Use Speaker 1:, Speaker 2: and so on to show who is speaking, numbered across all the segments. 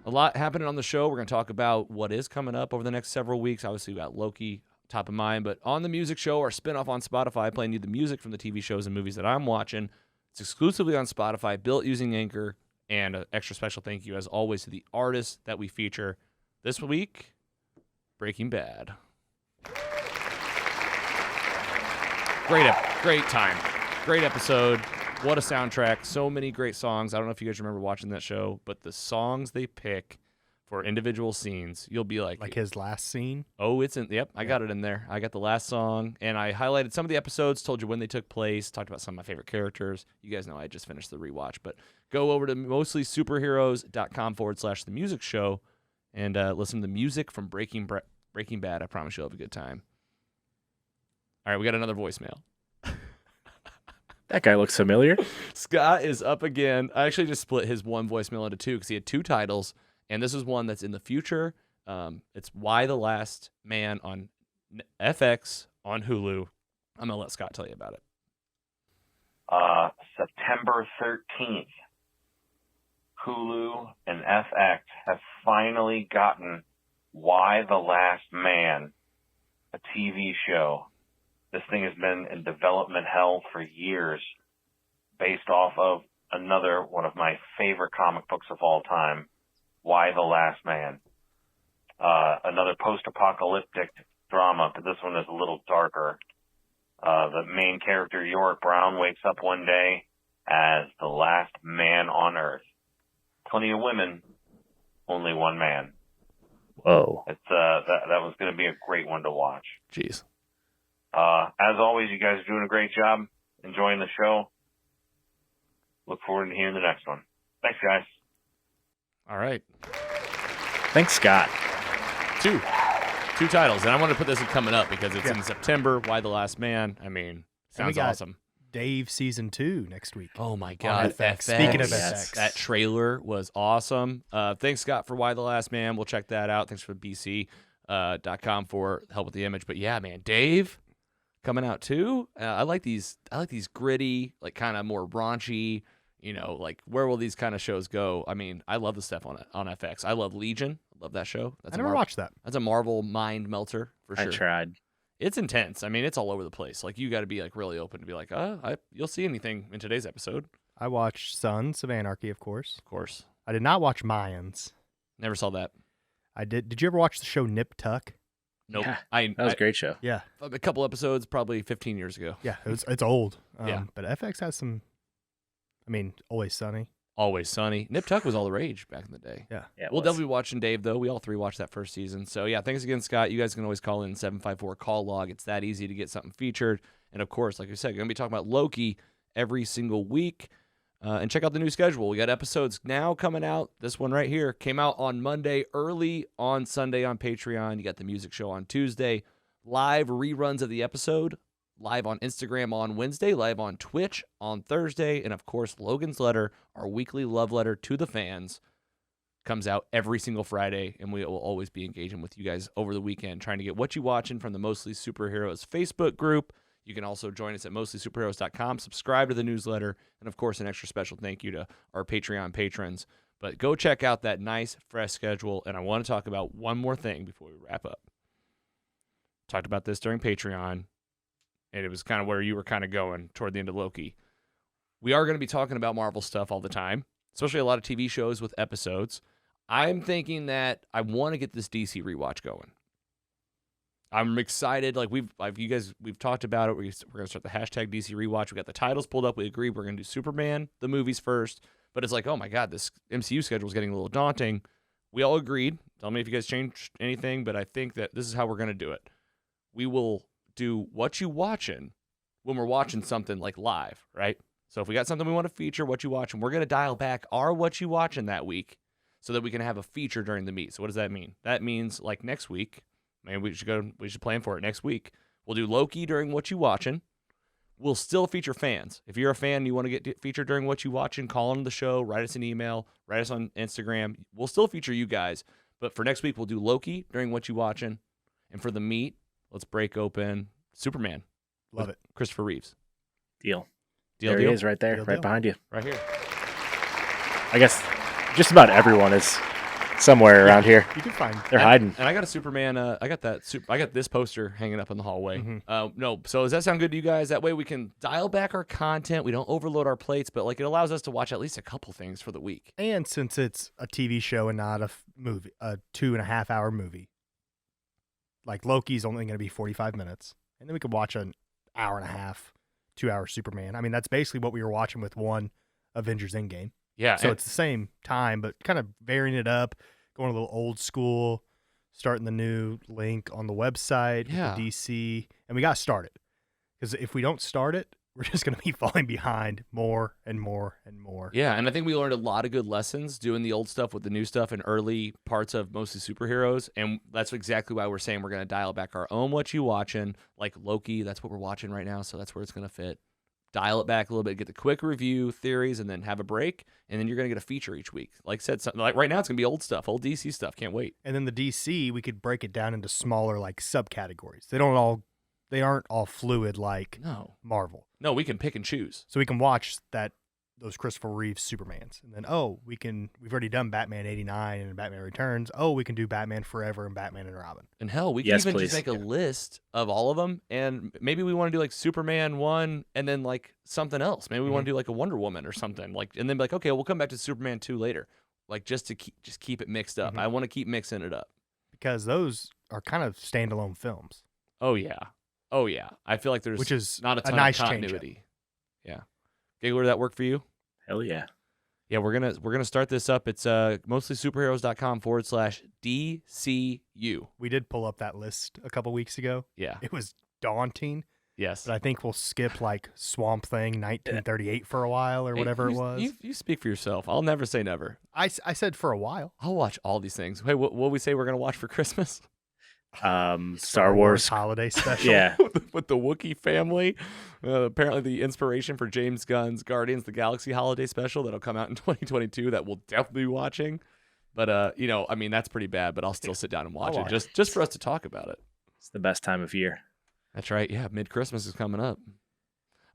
Speaker 1: A lot happening on the show. We're going to talk about what is coming up over the next several weeks. Obviously, we got Loki top of mind, but on the music show, our spinoff on Spotify, playing you the music from the TV shows and movies that I'm watching. It's exclusively on Spotify, built using Anchor, and an extra special thank you, as always, to the artists that we feature this week. Breaking Bad. Great time. Great episode. What a soundtrack. So many great songs. I don't know if you guys remember watching that show, but the songs they pick for individual scenes, you'll be like
Speaker 2: his last scene.
Speaker 1: Oh, it's in. Yep, I got it in there. I got the last song, and I highlighted some of the episodes, told you when they took place, talked about some of my favorite characters. You guys know I just finished the rewatch, but go over to mostlysuperheroes.com/the music show and listen to the music from Breaking Bad. I promise you'll have a good time. All right, we got another voicemail.
Speaker 3: That guy looks familiar.
Speaker 1: Scott is up again. I actually just split his one voicemail into two because he had two titles, and this is one that's in the future. It's Why the Last Man on FX on Hulu. I'm going to let Scott tell you about it.
Speaker 4: September 13th, Hulu and FX have finally gotten Why the Last Man, a TV show. This thing has been in development hell for years, based off of another one of my favorite comic books of all time, Why the Last Man. Another post-apocalyptic drama, but this one is a little darker. The main character, Yorick Brown, wakes up one day as the last man on Earth. Plenty of women, only one man.
Speaker 3: Whoa.
Speaker 4: It's that was going to be a great one to watch.
Speaker 1: Jeez.
Speaker 4: As always, you guys are doing a great job. Enjoying the show. Look forward to hearing the next one. Thanks, guys.
Speaker 1: All right.
Speaker 3: Thanks, Scott.
Speaker 1: Two titles, and I want to put this in coming up because it's in September. Why the Last Man? I mean, sounds awesome.
Speaker 2: Dave season 2 next week.
Speaker 1: Oh my God!
Speaker 2: FX. Speaking of FX,
Speaker 1: that trailer was awesome. Thanks, Scott, for Why the Last Man. We'll check that out. Thanks for BC.com for help with the image. But yeah, man, Dave coming out too. I like these gritty, like kind of more raunchy. Like where will these kind of shows go? I mean, I love the stuff on FX. I love Legion. I love that show.
Speaker 2: I never watched that.
Speaker 1: That's a Marvel mind melter for sure.
Speaker 3: I tried.
Speaker 1: It's intense. I mean, it's all over the place. Like you got to be like really open to be like, you'll see anything in today's episode.
Speaker 2: I watched Sons of Anarchy, of course.
Speaker 1: Of course.
Speaker 2: I did not watch Mayans.
Speaker 1: Never saw that.
Speaker 2: I did. Did you ever watch the show Nip Tuck?
Speaker 1: Nope.
Speaker 3: Yeah, that was a great show.
Speaker 2: Yeah.
Speaker 1: A couple episodes, probably 15 years ago.
Speaker 2: Yeah, it's old.
Speaker 1: Yeah.
Speaker 2: But FX has some. I mean, Always Sunny.
Speaker 1: Always Sunny. Nip Tuck was all the rage back in the day.
Speaker 2: Yeah.
Speaker 1: We'll definitely be watching Dave, though. We all three watched that first season. So, yeah, thanks again, Scott. You guys can always call in 754-CALL-LOG. It's that easy to get something featured. And, of course, like I said, going to be talking about Loki every single week. And check out the new schedule. We got episodes now coming out. This one right here came out on Monday, early on Sunday on Patreon. You got the music show on Tuesday. Live reruns of the episode. Live on Instagram on Wednesday, live on Twitch on Thursday, and of course, Logan's Letter, our weekly love letter to the fans, comes out every single Friday, and we will always be engaging with you guys over the weekend, trying to get what you watching from the Mostly Superheroes Facebook group. You can also join us at mostlysuperheroes.com, subscribe to the newsletter, and of course, an extra special thank you to our Patreon patrons. But go check out that nice, fresh schedule, and I want to talk about one more thing before we wrap up. Talked about this during Patreon. And it was kind of where you were kind of going toward the end of Loki. We are going to be talking about Marvel stuff all the time, especially a lot of TV shows with episodes. I'm thinking that I want to get this DC rewatch going. I'm excited. Like we've talked about it. We're going to start the hashtag DC rewatch. We got the titles pulled up. We agreed we're going to do Superman, the movies first. But it's like, oh my God, this MCU schedule is getting a little daunting. We all agreed. Tell me if you guys changed anything, but I think that this is how we're going to do it. We will do what you watching when we're watching something like live, right? So if we got something we want to feature, what you watching, we're going to dial back our what you watching that week so that we can have a feature during the meet. So what does that mean? That means like next week, man, we should plan for it next week. We'll do Loki during what you watching. We'll still feature fans. If you're a fan and you want to get featured during what you watching, call on the show, write us an email, write us on Instagram. We'll still feature you guys. But for next week, we'll do Loki during what you watching. And for the meet, let's break open Superman.
Speaker 2: Love it.
Speaker 1: Christopher Reeves.
Speaker 3: Deal. There he is right there,
Speaker 2: Deal.
Speaker 3: behind you.
Speaker 1: Right here.
Speaker 3: I guess just about everyone is somewhere around here.
Speaker 2: You can find.
Speaker 3: They're hiding.
Speaker 1: And I got a Superman. I got this poster hanging up in the hallway.
Speaker 2: Mm-hmm.
Speaker 1: No, so does that sound good to you guys? That way we can dial back our content. We don't overload our plates, but like it allows us to watch at least a couple things for the week.
Speaker 2: And since it's a TV show and not a movie, a 2.5 hour movie, like Loki's only going to be 45 minutes, and then we could watch an hour and a half, 2 hour Superman. I mean, that's basically what we were watching with one Avengers Endgame.
Speaker 1: Yeah.
Speaker 2: So it's the same time, but kind of varying it up, going a little old school, starting the new link on the website, with the DC, and we got to start it. Because if we don't start it, we're just going to be falling behind more and more and more.
Speaker 1: Yeah, and I think we learned a lot of good lessons doing the old stuff with the new stuff in early parts of mostly superheroes, and that's exactly why we're saying we're going to dial back our own what you watching, like Loki, that's what we're watching right now, so that's where it's going to fit. Dial it back a little bit, get the quick review, theories, and then have a break, and then you're going to get a feature each week. Like I said, like right now it's going to be old stuff, old DC stuff, can't wait.
Speaker 2: And then the DC, we could break it down into smaller like subcategories. They aren't all fluid like Marvel.
Speaker 1: No, we can pick and choose.
Speaker 2: So we can watch those Christopher Reeve Supermans. And then, we've already done Batman 89 and Batman Returns. We can do Batman Forever and Batman and Robin.
Speaker 1: And hell, we can even just make a list of all of them. And maybe we want to do like Superman 1 and then like something else. Maybe we want to do like a Wonder Woman or something. Like, and then be like, okay, we'll come back to Superman 2 later. Like just to keep it mixed up. I want to keep mixing it up.
Speaker 2: Because those are kind of standalone films.
Speaker 1: Oh, yeah. I feel like there's
Speaker 2: which is
Speaker 1: not a ton
Speaker 2: nice
Speaker 1: of continuity. Yeah. Giggler, that work for you?
Speaker 3: Hell yeah.
Speaker 1: Yeah, we're gonna start this up. It's mostlysuperheroes.com/DCU.
Speaker 2: We did pull up that list a couple weeks ago.
Speaker 1: Yeah.
Speaker 2: It was daunting.
Speaker 1: Yes.
Speaker 2: But I think we'll skip like Swamp Thing 1938 for a while or whatever it was.
Speaker 1: You speak for yourself. I'll never say never.
Speaker 2: I said for a while.
Speaker 1: I'll watch all these things. Hey, what we say we're gonna watch for Christmas?
Speaker 3: Star Wars
Speaker 2: holiday special.
Speaker 3: Yeah.
Speaker 1: with the Wookiee family. Apparently the inspiration for James Gunn's Guardians of the Galaxy holiday special that'll come out in 2022 that we'll definitely be watching. But I mean that's pretty bad, but I'll still sit down and watch it just for us to talk about it.
Speaker 3: It's the best time of year.
Speaker 1: That's right. Yeah, mid-Christmas is coming up.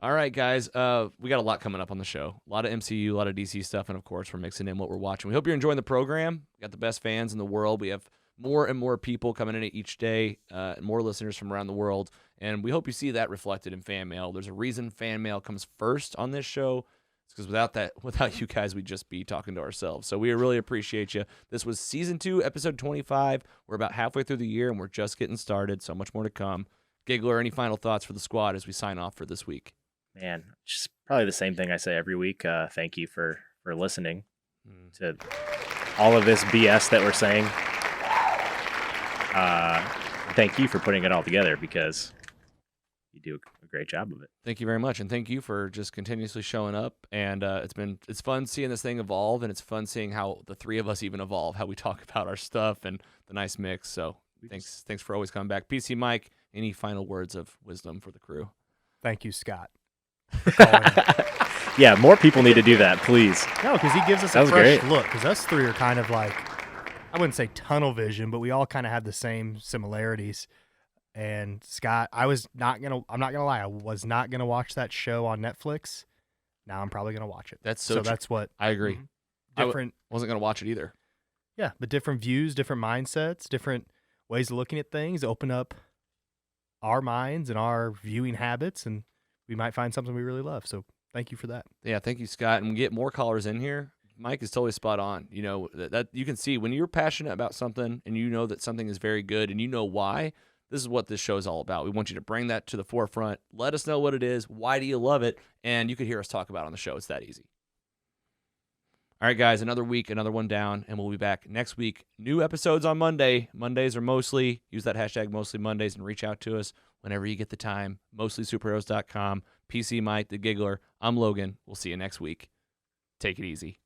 Speaker 1: All right, guys. We got a lot coming up on the show. A lot of MCU, a lot of DC stuff, and of course we're mixing in what we're watching. We hope you're enjoying the program. We got the best fans in the world. We have more and more people coming in each day, and more listeners from around the world. And we hope you see that reflected in fan mail. There's a reason fan mail comes first on this show. It's because without you guys, we'd just be talking to ourselves. So we really appreciate you. This was Season 2, Episode 25. We're about halfway through the year, and we're just getting started. So much more to come. Giggler, any final thoughts for the squad as we sign off for this week?
Speaker 3: Man, just probably the same thing I say every week. Thank you for listening to all of this BS that we're saying. Thank you for putting it all together because you do a great job of it.
Speaker 1: Thank you very much, and thank you for just continuously showing up. And it's fun seeing this thing evolve, and it's fun seeing how the three of us even evolve, how we talk about our stuff and the nice mix. So thanks for always coming back. PC Mike, any final words of wisdom for the crew?
Speaker 2: Thank you, Scott.
Speaker 3: Yeah, more people need to do that, please.
Speaker 2: No, because he gives us a fresh look. Because us three are kind of like, I wouldn't say tunnel vision, but we all kind of have the same similarities. And Scott, I'm not gonna lie, I was not gonna watch that show on Netflix. Now I'm probably gonna watch it.
Speaker 1: That's so
Speaker 2: that's what
Speaker 1: I agree.
Speaker 2: Different.
Speaker 1: I wasn't gonna watch it either.
Speaker 2: Yeah, but different views, different mindsets, different ways of looking at things open up our minds and our viewing habits, and we might find something we really love. So thank you for that.
Speaker 1: Yeah, thank you, Scott. And we get more callers in here. Mike is totally spot on. You know, that you can see when you're passionate about something and you know that something is very good and you know why, this is what this show is all about. We want you to bring that to the forefront. Let us know what it is. Why do you love it? And you could hear us talk about it on the show. It's that easy. All right, guys, another week, another one down, and we'll be back next week. New episodes on Monday. Mondays are mostly, use that hashtag mostly Mondays and reach out to us whenever you get the time. Mostlysuperheroes.com. PC Mike, the Giggler. I'm Logan. We'll see you next week. Take it easy.